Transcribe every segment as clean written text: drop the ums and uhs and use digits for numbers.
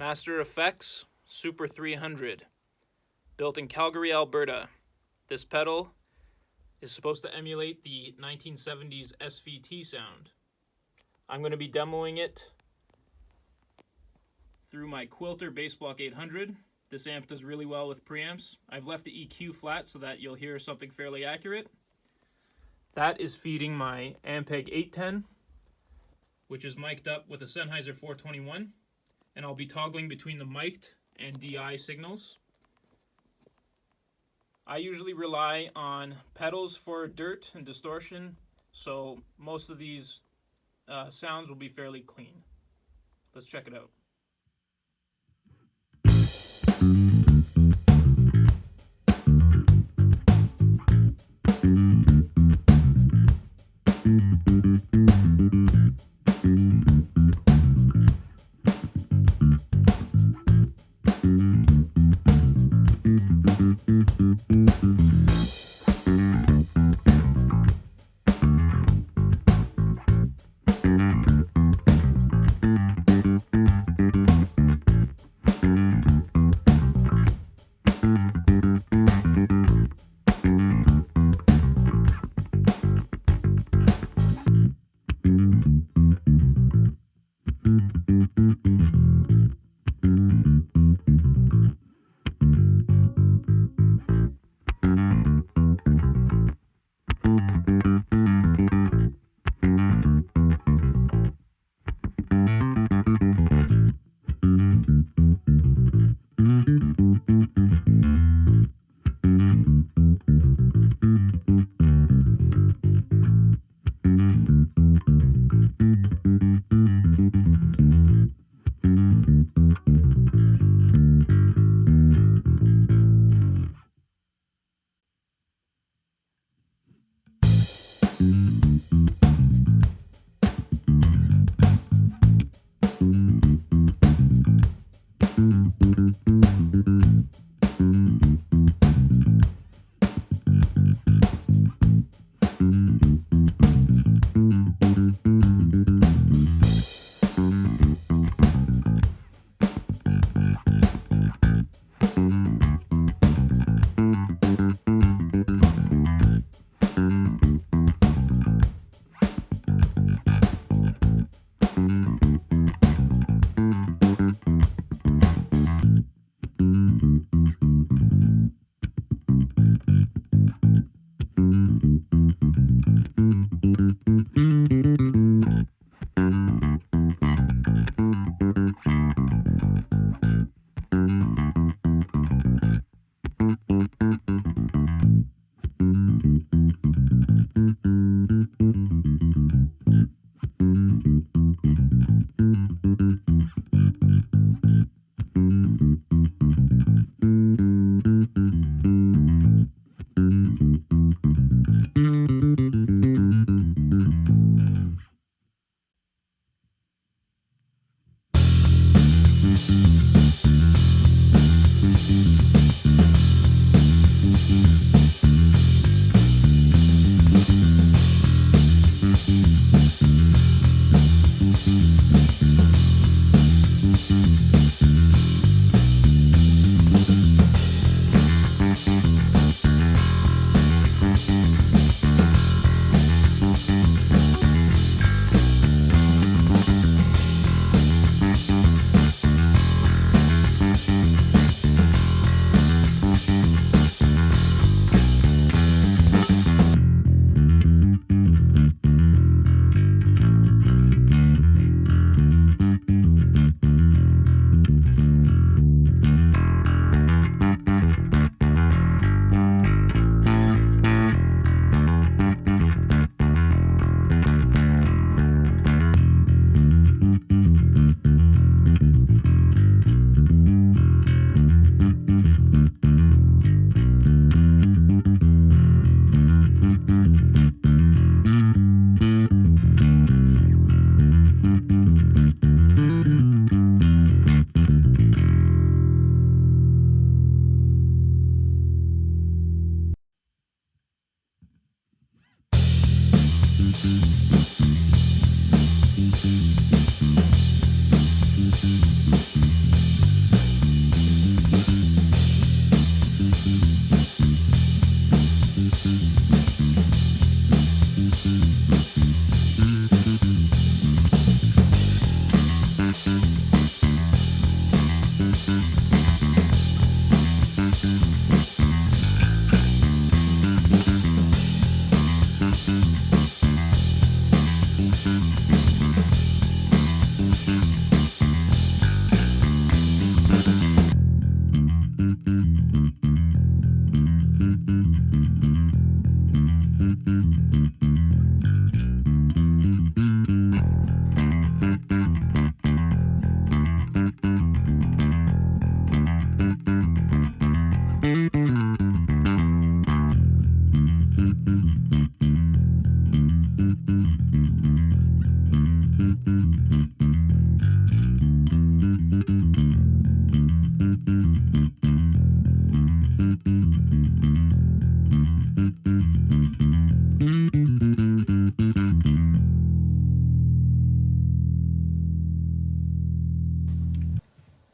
Master Effects Super 300, built in Calgary, Alberta. This pedal is supposed to emulate the 1970s SVT sound. I'm going to be demoing it through my Quilter Bass Block 800. This amp does really well with preamps. I've left the EQ flat so that you'll hear something fairly accurate. That is feeding my Ampeg 810, which is mic'd up with a Sennheiser 421, and I'll be toggling between the mic'd and DI signals. I usually rely on pedals for dirt and distortion, so most of these sounds will be fairly clean. Let's check it out.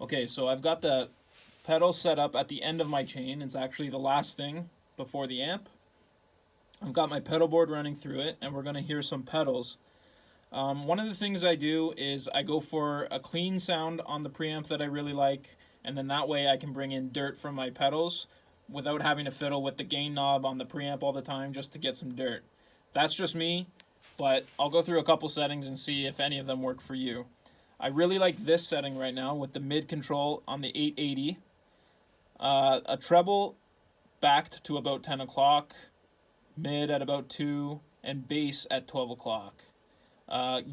Okay, so I've got the pedal set up at the end of my chain. It's actually the last thing before the amp. I've got my pedal board running through it, and we're going to hear some pedals. One of the things I do is I go for a clean sound on the preamp that I really like, and then that way I can bring in dirt from my pedals without having to fiddle with the gain knob on the preamp all the time just to get some dirt. That's just me, but I'll go through a couple settings and see if any of them work for you. I really like this setting right now with the mid control on the 880. A treble backed to about 10 o'clock, mid at about 2, and bass at 12 o'clock.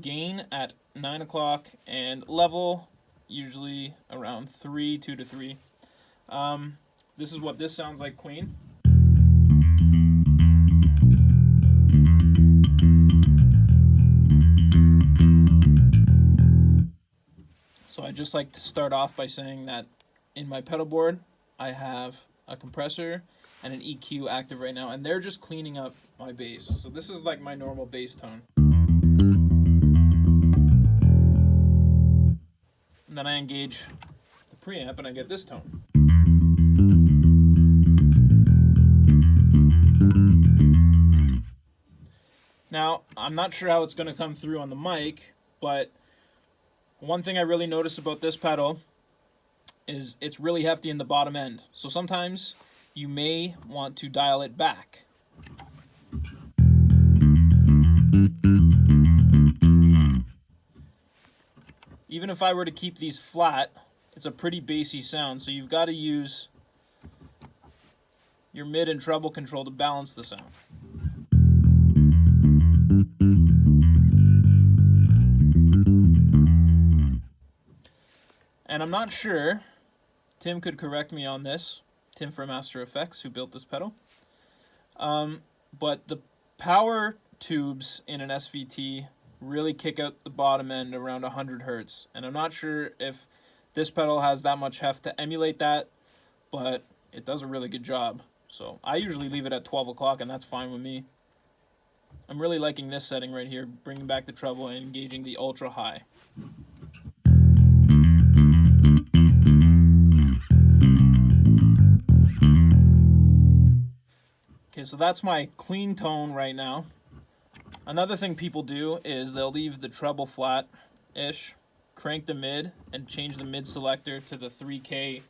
Gain at 9 o'clock, and level usually around 3, 2 to 3. This is what this sounds like clean. So I just like to start off by saying that in my pedal board, I have a compressor and an EQ active right now, and they're just cleaning up my bass. So this is like my normal bass tone. And then I engage the preamp and I get this tone. Now, I'm not sure how it's going to come through on the mic, but one thing I really notice about this pedal is it's really hefty in the bottom end. So sometimes you may want to dial it back. Even if I were to keep these flat, it's a pretty bassy sound, so you've got to use your mid and treble control to balance the sound. And I'm not sure, Tim could correct me on this, Tim from Master Effects, who built this pedal, but the power tubes in an SVT really kick out the bottom end around 100 hertz, and I'm not sure if this pedal has that much heft to emulate that, but it does a really good job. So I usually leave it at 12 o'clock, and that's fine with me. I'm really liking this setting right here, bringing back the treble and engaging the ultra high. Okay, so that's my clean tone right now. Another thing people do is they'll leave the treble flat-ish, crank the mid, and change the mid selector to the 3K.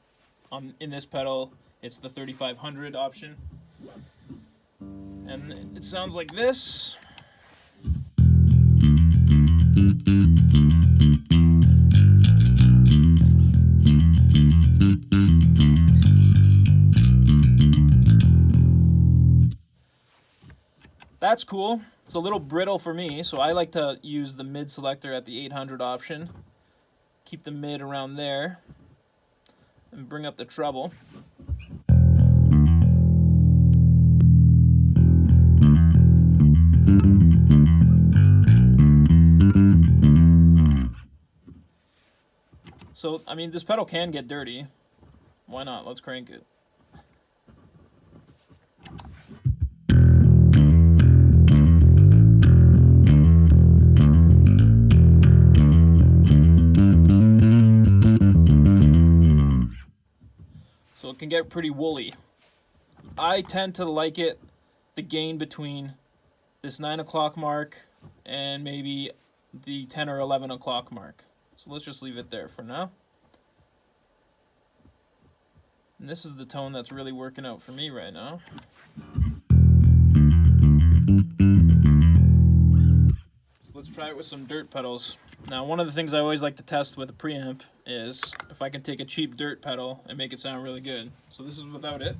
In this pedal, it's the 3500 option. And it sounds like this. That's cool. It's a little brittle for me, so I like to use the mid selector at the 800 option. Keep the mid around there and bring up the treble. So, I mean, this pedal can get dirty. Why not? Let's crank it. So it can get pretty woolly. I tend to like it, the gain between this 9 o'clock mark and maybe the 10 or 11 o'clock mark. So let's just leave it there for now. And this is the tone that's really working out for me right now. So let's Let's try it with some dirt pedals. Now, one of the things I always like to test with a preamp is if I can take a cheap dirt pedal and make it sound really good. So this is without it.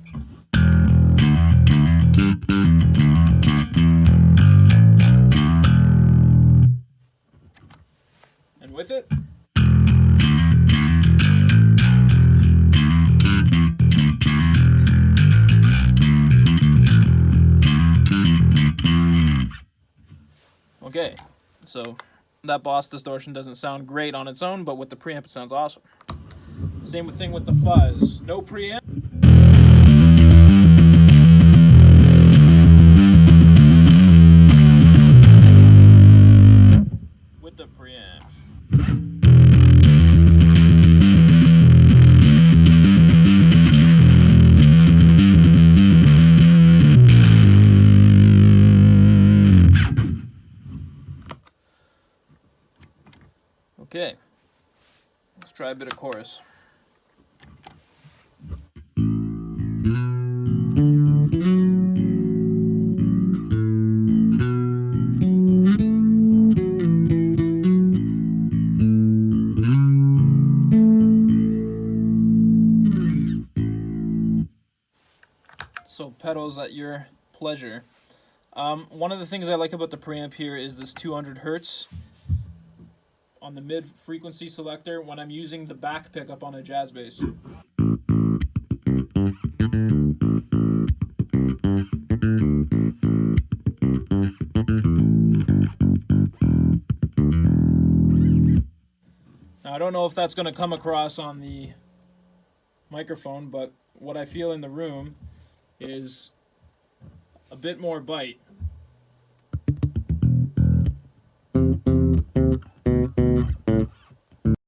And with it. Okay, so that Boss distortion doesn't sound great on its own, but with the preamp it sounds awesome. Same thing with the fuzz. No preamp. With the preamp. Okay, let's try a bit of chorus. So pedals at your pleasure. One of the things I like about the preamp here is this 200 hertz on the mid frequency selector when I'm using the back pickup on a jazz bass. Now, I don't know if that's going to come across on the microphone, but what I feel in the room is a bit more bite.